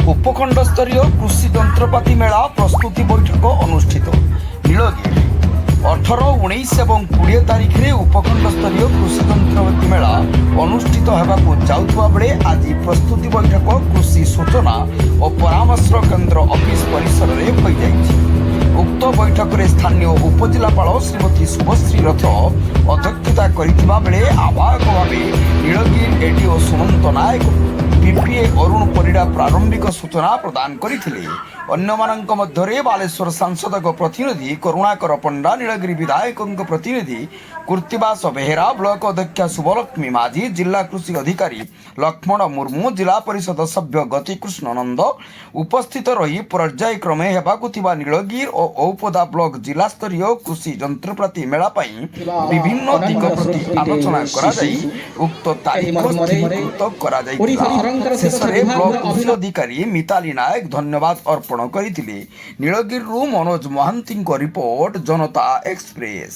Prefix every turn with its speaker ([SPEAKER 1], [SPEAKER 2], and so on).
[SPEAKER 1] उपखंड स्तरीय कृषि जंत्रपाति मेला प्रस्तुति बैठक अनुष्ठित नीलगिरी 18, 19 और 20 तारिख में उपखंड स्तरीय कृषि जंत्रपाति मेला अनुष्ठित होगा जाउथुवा बेले आज प्रस्तुति बैठक कृषि सूचना और परामर्श केन्द्र ऑफिस परिसर में हो जाइछि। उक्त बैठक में स्थानीय उपजिलापाल श्रीमती शुभश्री रथ अध्यक्षता करथिबा बेले आवाहक भाव नीलगिरी एडीओ सुमंत नायक पीपीए अरुण परिड़ा प्रारंभिक सूचना प्रदान करथिले। अन्यमानंक मध्यरे बालेश्वर सांसद प्रतिनिधि करुणाकर पंडा, नीलगिरी विधायक प्रतिनिधि कृतिवास बेहेरा, ब्लॉक अध्यक्षा शुभलक्ष्मी माझी, जिला कृषि अधिकारी लक्ष्मण मुर्मू, जिला परिषद सभ्य गतिकृष्ण नंद उपस्थित रही पर्यायक्रमे हेबाकु थिबा नीलगिरी और औपदा ब्लॉक जिला स्तरीय कृषि जंत्रपाति मेला पई विभिन्न दिग प्रति आलोचना करा जाई उक्त तारीख स्थिरीकृत करा जाई। शेषरे ब्लॉक कृषि अधिकारी मिताली नायक धन्यवाद अर्पण करथिले। नीलगिरी मनोज महांती रिपोर्ट, जनता एक्सप्रेस।